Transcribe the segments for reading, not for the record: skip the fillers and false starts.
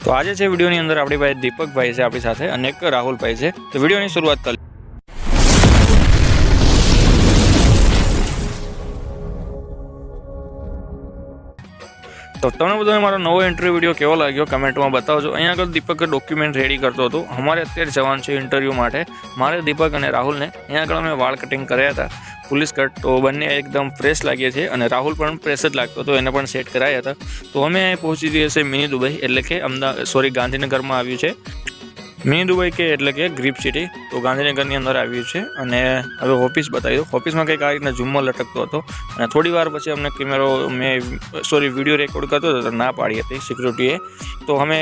તો આજે છે વિડીયોની અંદર આપણી પાસે દીપકભાઈ છે આપણી સાથે અને એક રાહુલભાઈ છે। તો વિડીયોની શરૂઆત કરી। તો તમને બધાને મારો નવો ઇન્ટરવ્યૂ વિડીયો કેવો લાગ્યો કમેન્ટમાં બતાવજો। અહીંયા આગળ દીપક ડોક્યુમેન્ટ રેડી કરતો હતો। અમારે અત્યારે જવાનું છે ઇન્ટરવ્યૂ માટે। મારે દીપક અને રાહુલને અહીંયા આગળ અમે વાળ કટિંગ કર્યા હતા પોલીસ કટ, તો બંને એકદમ ફ્રેશ લાગે છે અને રાહુલ પણ ફ્રેશ જ લાગતો હતો, એને પણ સેટ કરાયા હતા। તો અમે પહોંચી જઈએ છીએ મિની દુબઈ, એટલે કે ગાંધીનગરમાં આવ્યું છે। મિની દુબઈ કે એટલે કે ગ્રીપ સિટી, તો ગાંધીનગરની અંદર આવ્યું છે। અને હવે ઓફિસ બતાવી દો। ઓફિસમાં કંઈક આ રીતના ઝુમ્મર લટકતો હતો અને થોડી વાર પછી અમને વિડીયો રેકોર્ડ કરતો હતો તો ના પાડી હતી સિક્યુરિટીએ, તો અમે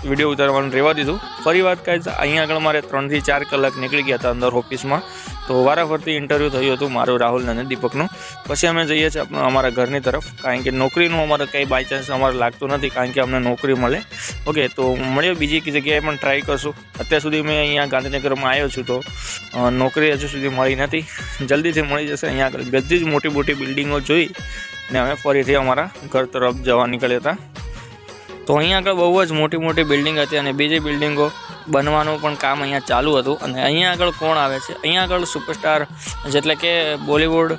વિડીયો ઉતારવાનું રહેવા દીધું। ફરી વાત કાંઈ અહીંયા આગળ મારે 3 થી 4 કલાક નીકળી ગયા હતા અંદર ઓફિસમાં। તો વારાફરતી ઇન્ટરવ્યૂ થયું હતું મારું, રાહુલ અને દીપકનું। પછી અમે જઈએ છીએ અમારા ઘરની તરફ, કારણ કે નોકરીનું અમારે કંઈ બાય ચાન્સ અમારે લાગતું નથી, કારણ કે અમને નોકરી મળે। ઓકે, તો મળીએ બીજી જગ્યાએ પણ ટ્રાય કરશું। અત્યાર સુધી મેં અહીંયા ગાંધીનગરમાં આવ્યો છું તો નોકરી હજુ સુધી મળી નથી, જલ્દીથી મળી જશે। અહીંયા આગળ બધી જ મોટી મોટી બિલ્ડિંગો જોઈ ને અમે ફરીથી અમારા ઘર તરફ જવા નીકળ્યા હતા। તો અહીંયા આગળ બહુ જ મોટી મોટી બિલ્ડિંગ હતી અને બીજી બિલ્ડિંગો બનવાનું પણ કામ અહીંયા ચાલુ હતું। અને અહીંયા આગળ કોણ આવે છે? અહીંયા આગળ સુપરસ્ટાર એટલે કે બોલિવૂડ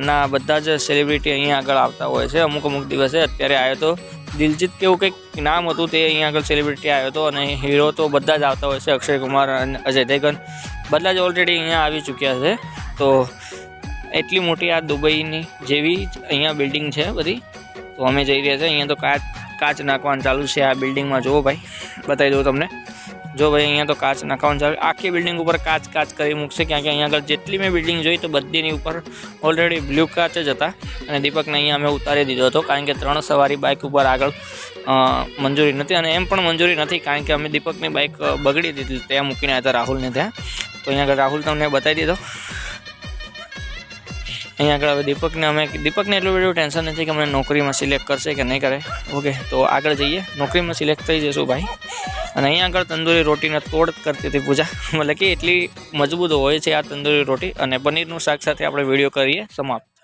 ના બધા જ સેલિબ્રિટી અહીંયા આગળ આવતા હોય છે અમુક દિવસે। અત્યારે આવ્યો તો દિલજીત કેવું કંઈક નામ હતું, તે અહીંયા આગળ સેલિબ્રિટી આવ્યો હતો। અને હીરો તો બધા જ આવતા હોય છે, અક્ષય કુમાર અને અજય દેવગન બધા જ ઓલરેડી અહીંયા આવી ચૂક્યા છે। તો એટલી મોટી આ દુબઈની જેવી જ અહીંયા બિલ્ડિંગ છે બધી। તો અમે જઈ રહ્યા છીએ। અહીંયા તો કાચ નાખવાનું ચાલુ છે આ બિલ્ડિંગમાં। જુઓ ભાઈ, બતાવી દઉં તમને। જો ભાઈ, અહીંયા તો કાચ નાખવાનું ચાલુ, આખી બિલ્ડિંગ ઉપર કાચ કરી મૂકશે, કારણ કે અહીંયા આગળ જેટલી મેં બિલ્ડિંગ જોઈ તો બધીની ઉપર ઓલરેડી બ્લુ કાચ જ હતા। અને દીપકને અહીંયા અમે ઉતારી દીધો હતો, કારણ કે 3 સવારી બાઇક ઉપર આગળ મંજૂરી નથી, અને એમ પણ મંજૂરી નથી, કારણ કે અમે દીપકની બાઇક બગડી દીધી ત્યાં મૂકીને આવ્યા હતા રાહુલને ત્યાં। તો અહીંયા આગળ રાહુલ તમને બતાવી દીધો। અહીંયા આગળ હવે દીપકને એટલું બધું ટેન્શન નથી કે અમને નોકરીમાં સિલેક્ટ કરશે કે નહીં કરે। ઓકે, તો આગળ જઈએ, નોકરીમાં સિલેક્ટ થઈ જઈશું ભાઈ। અને અહીંયા આગળ તંદૂરી રોટીને તોડ કરતી હતી પૂજા, મતલબ કે એટલી મજબૂત હોય છે આ તંદૂરી રોટી। અને પનીરનું શાક સાથે આપણે વિડીયો કરીએ સમાપ્ત।